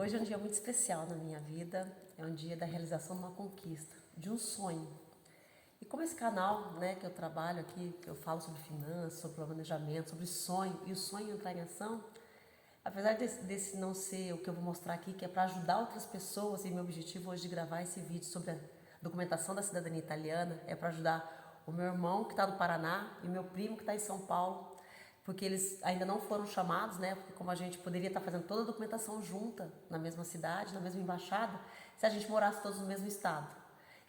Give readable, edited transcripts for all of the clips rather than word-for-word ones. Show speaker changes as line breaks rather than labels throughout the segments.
Hoje é um dia muito especial na minha vida, é um dia da realização de uma conquista, de um sonho. E como esse canal, que eu trabalho aqui, que eu falo sobre finanças, sobre planejamento, sobre sonho, e o sonho entrar em ação, apesar desse não ser o que eu vou mostrar aqui, que é para ajudar outras pessoas, e meu objetivo hoje de gravar esse vídeo sobre a documentação da cidadania italiana, é para ajudar o meu irmão que está no Paraná e o meu primo que está em São Paulo, porque eles ainda não foram chamados, porque como a gente poderia estar fazendo toda a documentação junta, na mesma cidade, na mesma embaixada, se a gente morasse todos no mesmo estado.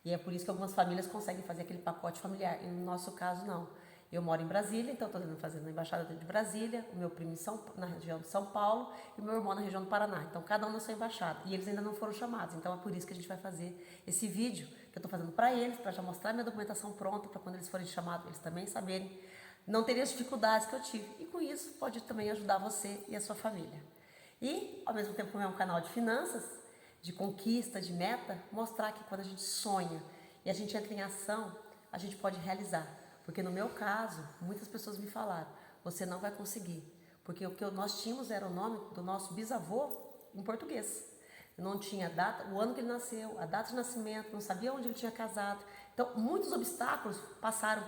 E é por isso que algumas famílias conseguem fazer aquele pacote familiar, e no nosso caso não. Eu moro em Brasília, então estou fazendo na embaixada de Brasília, o meu primo na região de São Paulo e o meu irmão na região do Paraná. Então cada um na sua embaixada, e eles ainda não foram chamados, então é por isso que a gente vai fazer esse vídeo, que eu estou fazendo para eles, para já mostrar minha documentação pronta, para quando eles forem chamados, eles também saberem, não terem as dificuldades que eu tive. E com isso pode também ajudar você e a sua família. E, ao mesmo tempo, como é um canal de finanças, de conquista, de meta, mostrar que quando a gente sonha e a gente entra em ação, a gente pode realizar. Porque no meu caso, muitas pessoas me falaram, você não vai conseguir. Porque o que nós tínhamos era o nome do nosso bisavô em português. Não tinha data, o ano que ele nasceu, a data de nascimento, não sabia onde ele tinha casado. Então, muitos obstáculos passaram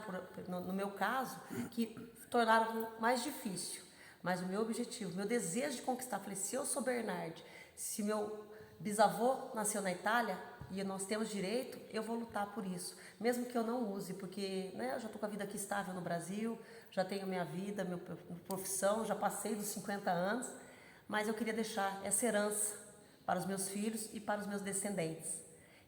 no meu caso, que tornaram mais difícil. Mas o meu objetivo, meu desejo de conquistar, falei, se eu sou Bernardi, se meu bisavô nasceu na Itália e nós temos direito, eu vou lutar por isso. Mesmo que eu não use, porque eu já estou com a vida aqui estável no Brasil, já tenho minha vida, minha profissão, já passei dos 50 anos, mas eu queria deixar essa herança para os meus filhos e para os meus descendentes.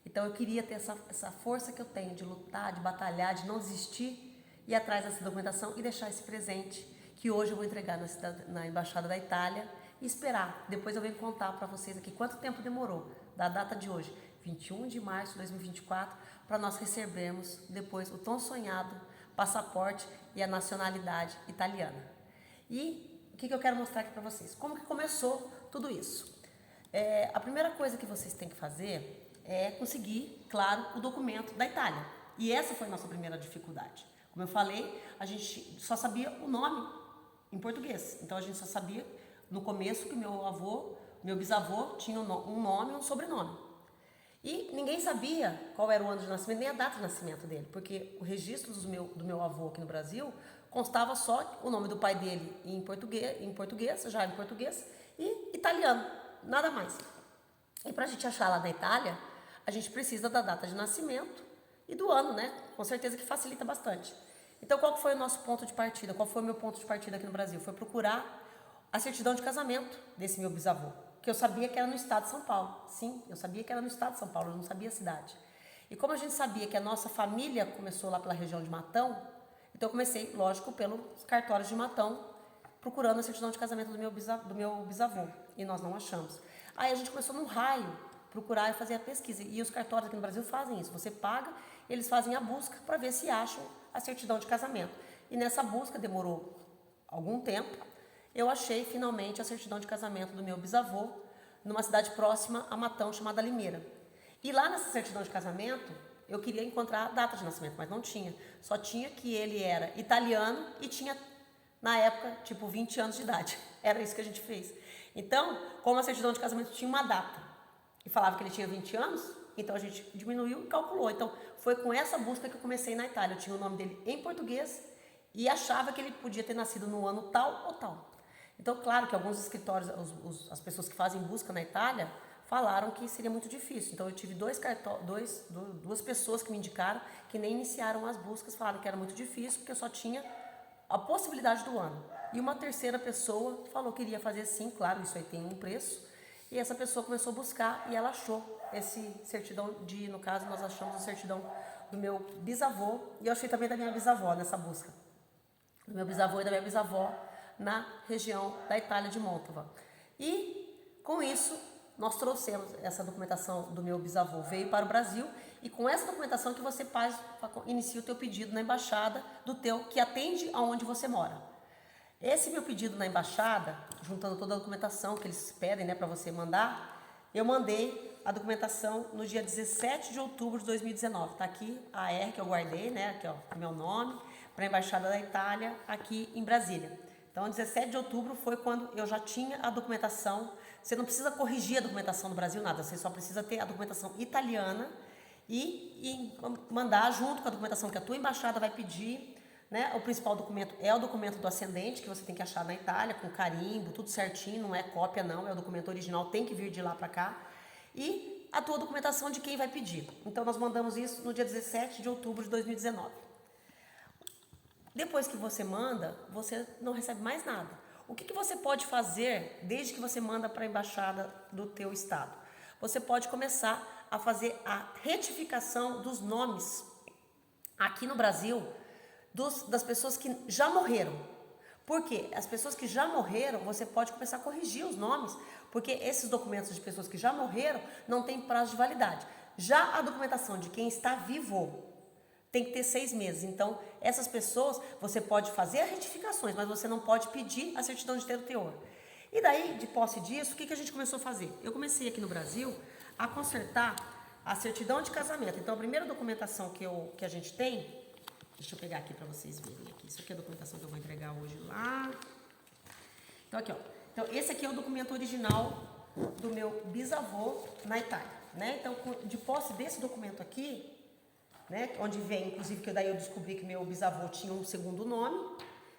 Então eu queria ter essa força que eu tenho de lutar, de batalhar, de não desistir, ir atrás dessa documentação e deixar esse presente que hoje eu vou entregar na Embaixada da Itália e esperar. Depois eu venho contar para vocês aqui quanto tempo demorou da data de hoje, 21 de março de 2024, para nós recebermos depois o tão sonhado passaporte e a nacionalidade italiana. E o que eu quero mostrar aqui para vocês? Como que começou tudo isso? A primeira coisa que vocês têm que fazer é conseguir, claro, o documento da Itália. E essa foi a nossa primeira dificuldade. Como eu falei, a gente só sabia o nome em português. Então a gente só sabia no começo que meu bisavô tinha um nome e um sobrenome. E ninguém sabia qual era o ano de nascimento, nem a data de nascimento dele, porque o registro do meu avô aqui no Brasil constava só o nome do pai dele em português, e italiano, nada mais. E para a gente achar lá na Itália, a gente precisa da data de nascimento e do ano, Com certeza que facilita bastante. Então, qual foi o nosso ponto de partida? Qual foi o meu ponto de partida aqui no Brasil? Foi procurar a certidão de casamento desse meu bisavô, que eu sabia que era no estado de São Paulo. Sim, eu sabia que era no estado de São Paulo, eu não sabia a cidade. E como a gente sabia que a nossa família começou lá pela região de Matão, então eu comecei, lógico, pelos cartórios de Matão, procurando a certidão de casamento do meu bisavô, e nós não achamos. Aí a gente começou no raio, procurar e fazer a pesquisa, e os cartórios aqui no Brasil fazem isso, você paga, eles fazem a busca para ver se acham a certidão de casamento. E nessa busca demorou algum tempo, eu achei finalmente a certidão de casamento do meu bisavô, numa cidade próxima a Matão, chamada Limeira. E lá nessa certidão de casamento, eu queria encontrar a data de nascimento, mas não tinha. Só tinha que ele era italiano e tinha, na época, 20 anos de idade. Era isso que a gente fez. Então, como a certidão de casamento tinha uma data e falava que ele tinha 20 anos, então a gente diminuiu e calculou. Então, foi com essa busca que eu comecei na Itália. Eu tinha o nome dele em português e achava que ele podia ter nascido no ano tal ou tal. Então, claro que alguns escritórios, as pessoas que fazem busca na Itália, falaram que seria muito difícil. Então, eu tive duas pessoas que me indicaram que nem iniciaram as buscas, falaram que era muito difícil, porque eu só tinha a possibilidade do ano. E uma terceira pessoa falou que iria fazer sim, claro, isso aí tem um preço. E essa pessoa começou a buscar e ela achou esse certidão no caso, nós achamos a certidão do meu bisavô, e eu achei também da minha bisavó nessa busca. Do meu bisavô e da minha bisavó na região da Itália de Mantova. E com isso, nós trouxemos essa documentação do meu bisavô, veio para o Brasil, e com essa documentação que você inicia o teu pedido na embaixada que atende aonde você mora. Esse meu pedido na embaixada, juntando toda a documentação que eles pedem, para você mandar, eu mandei a documentação no dia 17 de outubro de 2019. Está aqui a R que eu guardei, aqui ó, meu nome, para a Embaixada da Itália, aqui em Brasília. Então, 17 de outubro foi quando eu já tinha a documentação. Você não precisa corrigir a documentação no Brasil, nada. Você só precisa ter a documentação italiana e mandar junto com a documentação que a tua embaixada vai pedir, né? O principal documento é o documento do ascendente, que você tem que achar na Itália, com carimbo, tudo certinho, não é cópia não, é o documento original, tem que vir de lá para cá. E a tua documentação de quem vai pedir. Então, nós mandamos isso no dia 17 de outubro de 2019. Depois que você manda, você não recebe mais nada. O que você pode fazer desde que você manda para a embaixada do teu estado? Você pode começar a fazer a retificação dos nomes aqui no Brasil das pessoas que já morreram. Por quê? As pessoas que já morreram, você pode começar a corrigir os nomes, porque esses documentos de pessoas que já morreram não têm prazo de validade. Já a documentação de quem está vivo tem que ter 6 meses. Então, essas pessoas, você pode fazer as retificações, mas você não pode pedir a certidão de inteiro teor. E daí, de posse disso, o que a gente começou a fazer? Eu comecei aqui no Brasil a consertar a certidão de casamento. Então, a primeira documentação que a gente tem, deixa eu pegar aqui para vocês verem aqui. Isso aqui é a documentação que eu vou entregar hoje lá. Então, aqui, ó. Então, esse aqui é o documento original do meu bisavô na Itália, né? Então, de posse desse documento aqui, né, onde vem, inclusive, que daí eu descobri que meu bisavô tinha um segundo nome,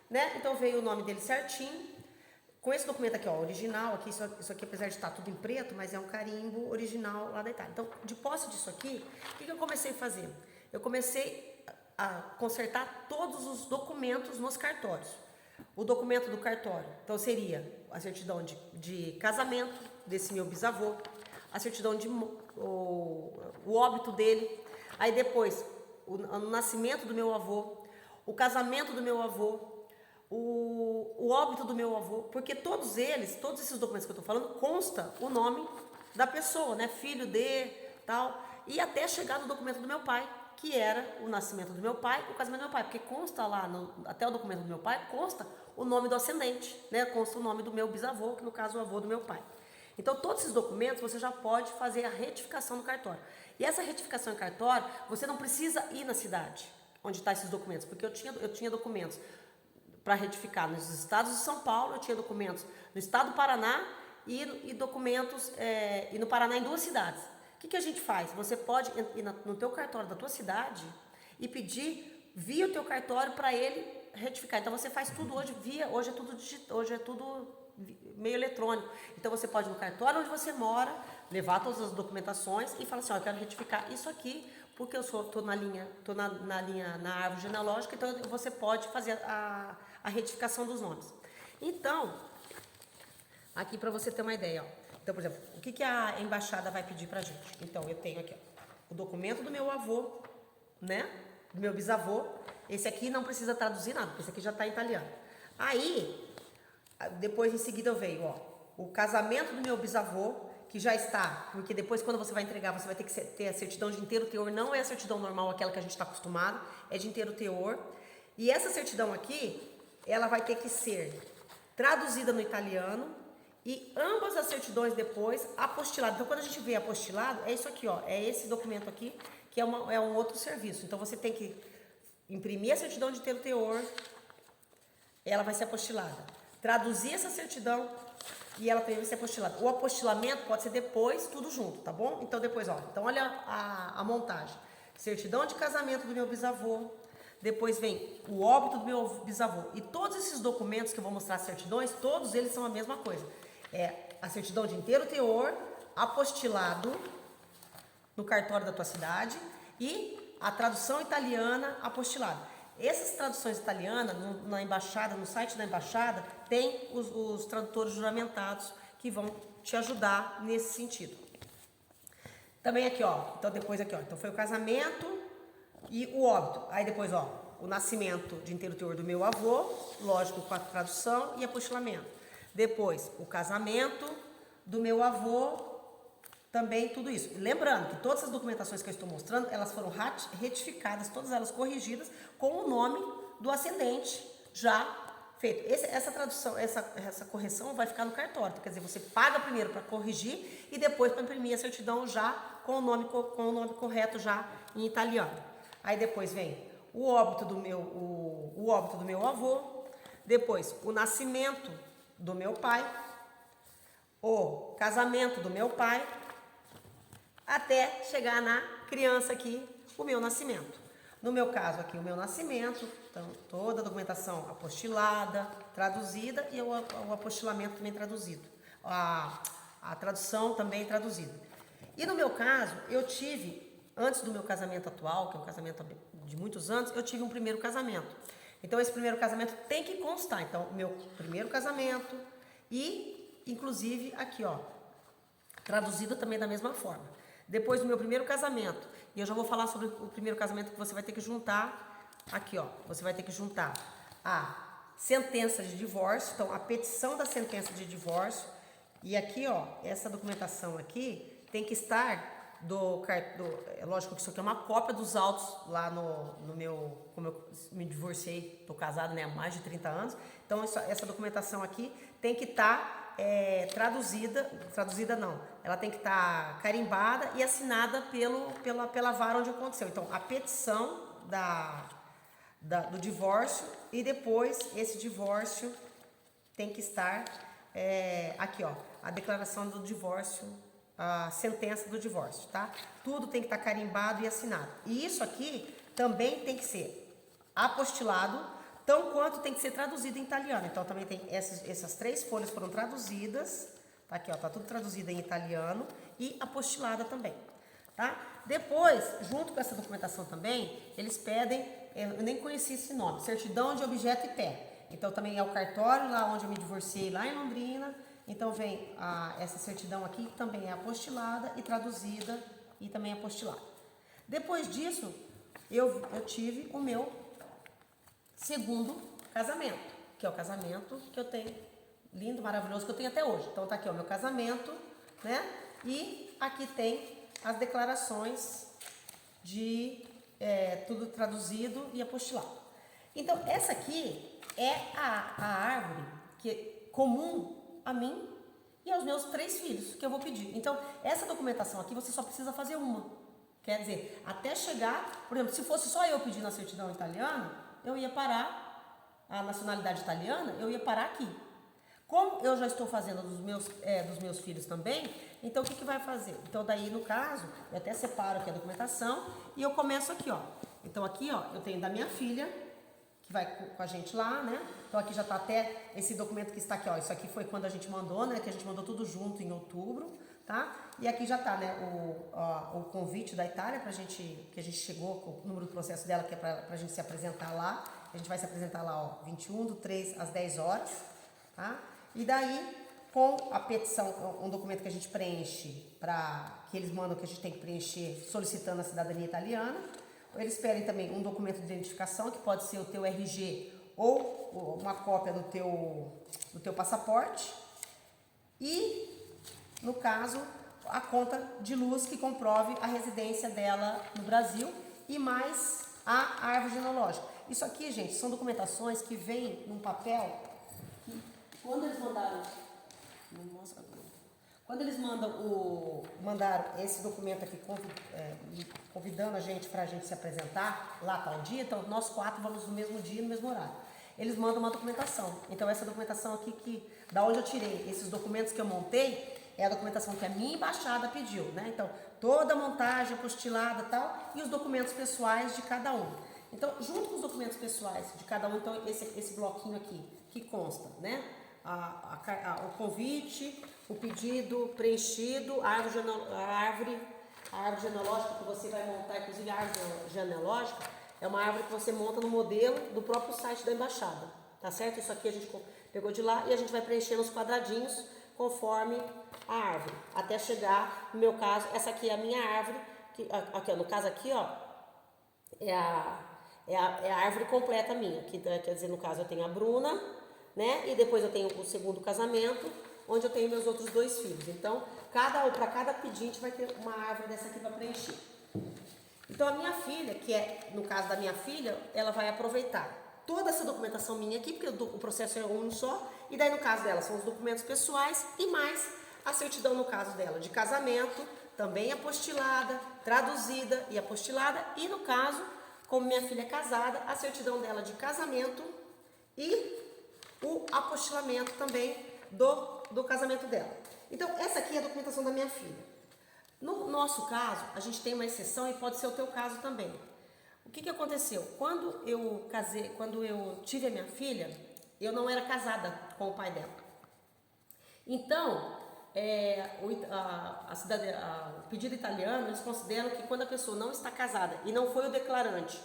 né? Então veio o nome dele certinho. Com esse documento aqui, ó, original, aqui, isso aqui, apesar de estar tudo em preto, mas é um carimbo original lá da Itália. Então, de posse disso aqui, o que eu comecei a fazer? Eu comecei a consertar todos os documentos nos cartórios. O documento do cartório, então seria a certidão de casamento desse meu bisavô, a certidão de o óbito dele. Aí depois, o nascimento do meu avô, o casamento do meu avô, o óbito do meu avô, porque todos esses documentos que eu estou falando, consta o nome da pessoa, né? Filho de, tal, e até chegar no documento do meu pai, que era o nascimento do meu pai, o casamento do meu pai, porque consta lá, até o documento do meu pai, consta o nome do ascendente, né? Consta o nome do meu bisavô, que no caso é o avô do meu pai. Então, todos esses documentos você já pode fazer a retificação no cartório. E essa retificação em cartório, você não precisa ir na cidade onde estão esses documentos, porque eu tinha documentos para retificar nos estados de São Paulo, eu tinha documentos no estado do Paraná e documentos e no Paraná em 2 cidades. O que a gente faz? Você pode ir no teu cartório da tua cidade e pedir via o teu cartório para ele retificar. Então, você faz tudo hoje hoje é tudo meio eletrônico. Então, você pode ir no cartório onde você mora, levar todas as documentações e falar assim, ó, eu quero retificar isso aqui, porque eu estou na árvore genealógica, então você pode fazer a retificação dos nomes. Então, aqui para você ter uma ideia, ó. Então, por exemplo, o que a embaixada vai pedir pra gente? Então, eu tenho aqui, ó, o documento do meu avô, né? Do meu bisavô. Esse aqui não precisa traduzir nada, porque esse aqui já está em italiano. Aí, depois em seguida eu venho, ó, o casamento do meu bisavô, que já está, porque depois quando você vai entregar, você vai ter que ter a certidão de inteiro teor, não é a certidão normal, aquela que a gente está acostumado, é de inteiro teor. E essa certidão aqui, ela vai ter que ser traduzida no italiano e ambas as certidões depois apostiladas. Então, quando a gente vê apostilado, é isso aqui, ó, é esse documento aqui, que é um outro serviço. Então, você tem que imprimir a certidão de inteiro teor, ela vai ser apostilada. Traduzir essa certidão e ela também vai ser apostilada. O apostilamento pode ser depois, tudo junto, tá bom? Então, depois, ó, então olha a montagem. Certidão de casamento do meu bisavô, depois vem o óbito do meu bisavô. E todos esses documentos que eu vou mostrar, as certidões, todos eles são a mesma coisa. É a certidão de inteiro teor, apostilado no cartório da tua cidade e a tradução italiana apostilada. Essas traduções italianas, na embaixada, no site da embaixada, tem os tradutores juramentados que vão te ajudar nesse sentido. Também aqui, ó, então depois aqui, ó, então foi o casamento e o óbito. Aí depois, ó, o nascimento de inteiro teor do meu avô, lógico, com a tradução e apostilamento. Depois, o casamento do meu avô, também tudo isso. E lembrando que todas as documentações que eu estou mostrando, elas foram retificadas, todas elas corrigidas com o nome do ascendente já feito. Essa tradução, essa correção vai ficar no cartório. Quer dizer, você paga primeiro para corrigir e depois para imprimir a certidão já com o nome correto já em italiano. Aí depois vem o óbito do meu avô, depois o nascimento do meu pai, o casamento do meu pai, até chegar na criança aqui, o meu nascimento. No meu caso aqui, o meu nascimento, então toda a documentação apostilada, traduzida e o apostilamento também traduzido. A tradução também traduzida. E no meu caso, eu tive, antes do meu casamento atual, que é um casamento de muitos anos, eu tive um primeiro casamento. Então esse primeiro casamento tem que constar. Então, o meu primeiro casamento e, inclusive, aqui, ó, traduzido também da mesma forma. Depois do meu primeiro casamento, e eu já vou falar sobre o primeiro casamento que você vai ter que juntar, aqui ó, você vai ter que juntar a sentença de divórcio, então a petição da sentença de divórcio, e aqui ó, essa documentação aqui tem que estar é lógico que isso aqui é uma cópia dos autos lá no meu, como eu me divorciei, tô casado, né, há mais de 30 anos, então essa documentação aqui tem que estar traduzida não, ela tem que estar carimbada e assinada pela vara onde aconteceu. Então, a petição do divórcio e depois esse divórcio tem que estar aqui, ó, a declaração do divórcio, a sentença do divórcio, tá? Tudo tem que estar carimbado e assinado. E isso aqui também tem que ser apostilado, tão quanto tem que ser traduzido em italiano. Então, também tem essas 3 folhas foram traduzidas, tá aqui, ó, tá tudo traduzido em italiano e apostilada também, tá? Depois, junto com essa documentação também, eles pedem, eu nem conheci esse nome, certidão de objeto e pé. Então, também é o cartório lá onde eu me divorciei, lá em Londrina. Então, vem essa certidão aqui, que também é apostilada e traduzida e também apostilada. Depois disso, eu tive o meu segundo casamento, que é o casamento que eu tenho, lindo, maravilhoso, que eu tenho até hoje. Então, tá aqui o meu casamento, né? E aqui tem as declarações de tudo traduzido e apostilado. Então, essa aqui é a árvore que é comum a mim e aos meus 3 filhos, que eu vou pedir. Então, essa documentação aqui, você só precisa fazer uma. Quer dizer, até chegar, por exemplo, se fosse só eu pedindo a certidão italiana, eu ia parar, a nacionalidade italiana, eu ia parar aqui. Como eu já estou fazendo dos meus filhos também, então o que vai fazer? Então daí, no caso, eu até separo aqui a documentação e eu começo aqui, ó. Então aqui, ó, eu tenho da minha filha, que vai com a gente lá, né? Então aqui já tá até esse documento que está aqui, ó. Isso aqui foi quando a gente mandou, né? Que a gente mandou tudo junto em outubro, tá? E aqui já tá, né? O convite da Itália pra gente, que a gente chegou com o número do processo dela, que é pra gente se apresentar lá. A gente vai se apresentar lá, ó, 21/3 às 10 horas, tá? E daí, com a petição, um documento que a gente preenche, que eles mandam que a gente tem que preencher solicitando a cidadania italiana. Eles pedem também um documento de identificação, que pode ser o teu RG ou uma cópia do teu passaporte. E, no caso, a conta de luz que comprove a residência dela no Brasil e mais a árvore genealógica. Isso aqui, gente, são documentações que vêm num papel que, quando eles mandaram... Não mostra agora. Quando eles mandaram esse documento aqui, convidando a gente para a gente se apresentar lá tal dia, então nós 4 vamos no mesmo dia, no mesmo horário. Eles mandam uma documentação. Então essa documentação aqui, da onde eu tirei esses documentos que eu montei, é a documentação que a minha embaixada pediu, né? Então, toda a montagem apostilada e tal, e os documentos pessoais de cada um. Então, junto com os documentos pessoais de cada um, então esse bloquinho aqui, que consta, né? O convite, o pedido preenchido, a árvore genealógica que você vai montar, inclusive a árvore genealógica, é uma árvore que você monta no modelo do próprio site da embaixada, tá certo? Isso aqui a gente pegou de lá e a gente vai preenchendo os quadradinhos conforme a árvore, até chegar, no meu caso, essa aqui é a minha árvore, aqui, ó, no caso aqui, ó, é a árvore completa minha, que quer dizer, no caso eu tenho a Bruna, né? E depois eu tenho o segundo casamento, onde eu tenho meus outros 2 filhos. Então, para cada pedinte vai ter uma árvore dessa aqui para preencher. Então, a minha filha, que é, no caso da minha filha, ela vai aproveitar toda essa documentação minha aqui, porque o processo é um só, e daí no caso dela são os documentos pessoais e mais a certidão, no caso dela, de casamento, também apostilada, traduzida e apostilada, e no caso, como minha filha é casada, a certidão dela de casamento e o apostilamento também do casamento dela. Então, essa aqui é a documentação da minha filha. No nosso caso, a gente tem uma exceção e pode ser o teu caso também. O que aconteceu? Quando eu casei, quando eu tive a minha filha, eu não era casada com o pai dela. Então, o pedido italiano, eles consideram que quando a pessoa não está casada e não foi o declarante,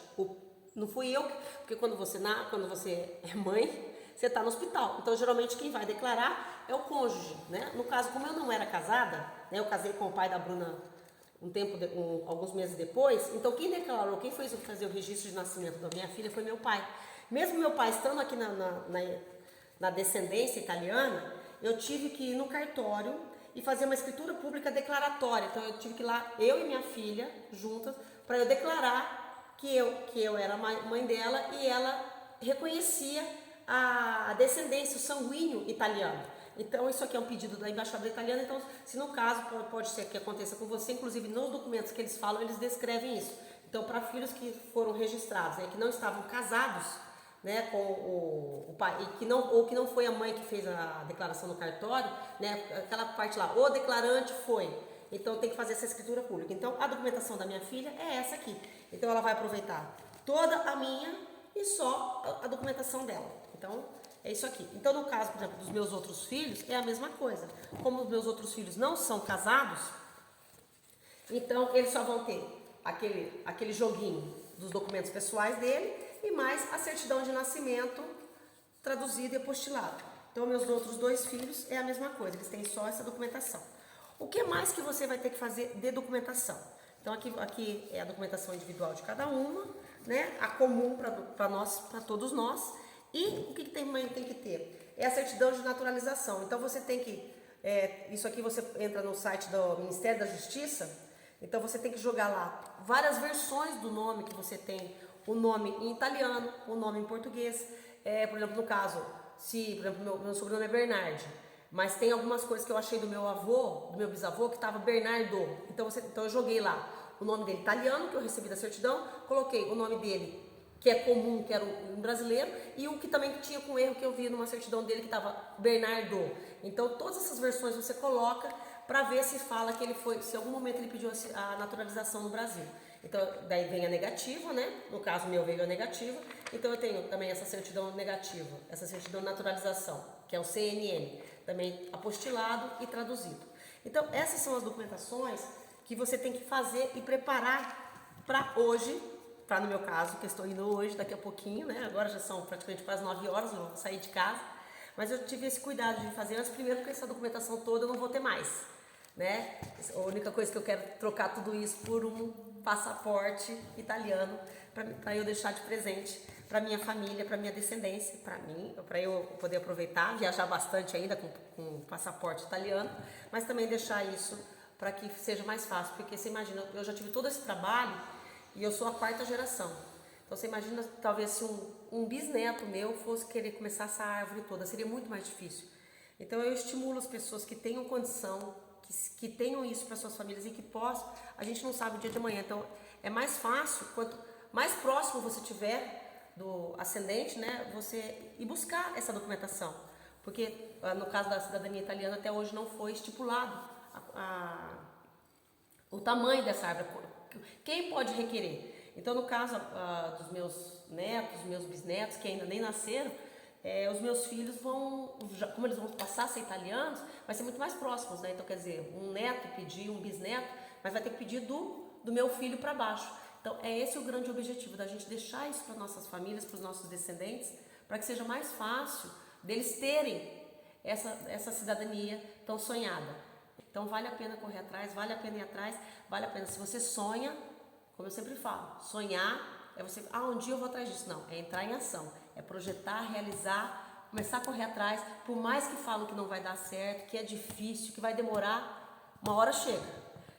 não fui eu, porque quando você é mãe, você está no hospital. Então, geralmente, quem vai declarar é o cônjuge, né? No caso, como eu não era casada, né, eu casei com o pai da Bruna alguns meses depois, então quem declarou, quem foi fazer o registro de nascimento da minha filha foi meu pai. Mesmo meu pai estando aqui na descendência italiana, eu tive que ir no cartório e fazer uma escritura pública declaratória. Então eu tive que ir lá, eu e minha filha, juntas, para eu declarar que eu era mãe dela e ela reconhecia a descendência, o sanguíneo italiano. Então, isso aqui é um pedido da Embaixada Italiana, então, se no caso, pode ser que aconteça com você, inclusive nos documentos que eles falam, eles descrevem isso. Então, para filhos que foram registrados, né, que não estavam casados, né, com o pai, ou que não foi a mãe que fez a declaração no cartório, né, aquela parte lá, o declarante foi. Então, tem que fazer essa escritura pública. Então, a documentação da minha filha é essa aqui. Então, ela vai aproveitar toda a minha e só a documentação dela. Então, é isso aqui. Então, no caso, por exemplo, dos meus outros filhos, é a mesma coisa. Como os meus outros filhos não são casados, então eles só vão ter aquele joguinho dos documentos pessoais dele e mais a certidão de nascimento traduzida e apostilada. Então, meus outros 2 filhos é a mesma coisa, eles têm só essa documentação. O que mais que você vai ter que fazer de documentação? Então, aqui é a documentação individual de cada uma, né? A comum para todos nós. E o que também tem que ter? É a certidão de naturalização. Então, você tem que... isso aqui você entra no site do Ministério da Justiça. Então, você tem que jogar lá várias versões do nome que você tem. O nome em italiano, o nome em português. Por exemplo, no caso, se por exemplo, meu sobrenome é Bernardi, mas tem algumas coisas que eu achei do meu bisavô, que estava Bernardo. Então eu joguei lá o nome dele italiano, que eu recebi da certidão, coloquei o nome dele, que é comum, que era um brasileiro, e o que também tinha com erro que eu vi numa certidão dele, que estava Bernardo. Então, todas essas versões você coloca para ver se fala que ele foi, se em algum momento ele pediu a naturalização no Brasil. Então, daí vem a negativa, né? No caso, meu veio a negativa. Então, eu tenho também essa certidão negativa, essa certidão de naturalização, que é o CNN, também apostilado e traduzido. Então, essas são as documentações que você tem que fazer e preparar para hoje, para no meu caso, que eu estou indo hoje, daqui a pouquinho, né? Agora já são praticamente quase 9 horas, eu vou sair de casa. Mas eu tive esse cuidado de fazer antes, primeiro porque essa documentação toda eu não vou ter mais, né? A única coisa que eu quero é trocar tudo isso por um passaporte italiano para eu deixar de presente para minha família, para minha descendência, para mim, para eu poder aproveitar, viajar bastante ainda com passaporte italiano, mas também deixar isso para que seja mais fácil, porque você imagina, eu já tive todo esse trabalho e eu sou a 4ª geração. Então você imagina, talvez se um bisneto meu fosse querer começar essa árvore toda, seria muito mais difícil. Então eu estimulo as pessoas que tenham condição, que tenham isso para suas famílias e que possam, a gente não sabe o dia de amanhã, então é mais fácil, quanto mais próximo você tiver do ascendente, né, você ir buscar essa documentação, porque no caso da cidadania italiana até hoje não foi estipulado o tamanho dessa árvore, quem pode requerer. Então no caso dos meus netos, meus bisnetos que ainda nem nasceram, os meus filhos como eles vão passar a ser italianos, vai ser muito mais próximos, né? Então, quer dizer, um neto pedir, um bisneto, mas vai ter que pedir do meu filho para baixo. Então, é esse o grande objetivo, da gente deixar isso para nossas famílias, para os nossos descendentes, para que seja mais fácil deles terem essa cidadania tão sonhada. Então, vale a pena correr atrás, vale a pena ir atrás, vale a pena. Se você sonha, como eu sempre falo, sonhar é você, um dia eu vou atrás disso. Não, é entrar em ação. É projetar, realizar, começar a correr atrás, por mais que falam que não vai dar certo, que é difícil, que vai demorar, uma hora chega.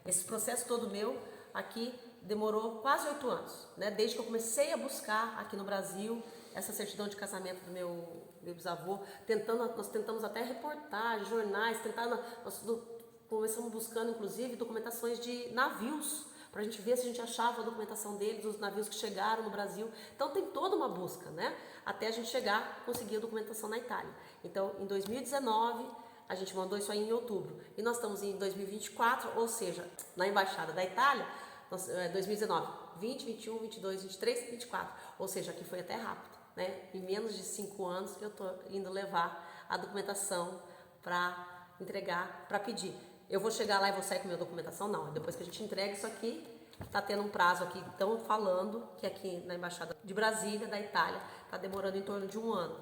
Esse processo todo meu aqui demorou quase 8 anos, né? Desde que eu comecei a buscar aqui no Brasil essa certidão de casamento do meu bisavô, nós tentamos até reportagens, jornais, nós começamos buscando inclusive documentações de navios, para a gente ver se a gente achava a documentação deles, os navios que chegaram no Brasil. Então tem toda uma busca, né? Até a gente chegar, conseguir a documentação na Itália. Então, em 2019, a gente mandou isso aí em outubro. E nós estamos em 2024, ou seja, na Embaixada da Itália, 2019, 20, 21, 22, 23, 24. Ou seja, aqui foi até rápido, né? Em menos de 5 anos eu estou indo levar a documentação para entregar, para pedir. Eu vou chegar lá e vou sair com a minha documentação? Não. Depois que a gente entrega isso aqui, está tendo um prazo aqui. Estão falando que aqui na Embaixada de Brasília, da Itália, está demorando em torno de 1 ano.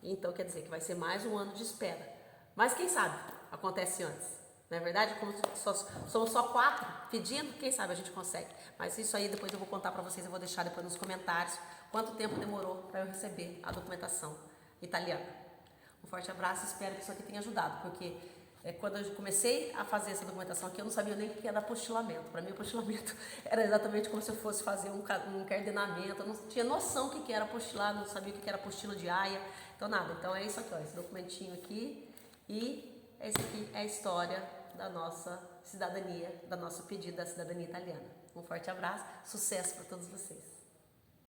Então quer dizer que vai ser mais 1 ano de espera. Mas quem sabe acontece antes. Não é verdade? Como somos só 4 pedindo, quem sabe a gente consegue. Mas isso aí depois eu vou contar para vocês, eu vou deixar depois nos comentários quanto tempo demorou para eu receber a documentação italiana. Um forte abraço, espero que isso aqui tenha ajudado, porque quando eu comecei a fazer essa documentação aqui, eu não sabia nem o que era apostilamento. Para mim, apostilamento era exatamente como se eu fosse fazer um encardenamento, eu não tinha noção do que era apostilar, não sabia o que era apostila de aia, então nada. Então é isso aqui, ó, esse documentinho aqui, e esse aqui é a história da nossa cidadania, da nosso pedido da cidadania italiana. Um forte abraço, sucesso para todos vocês.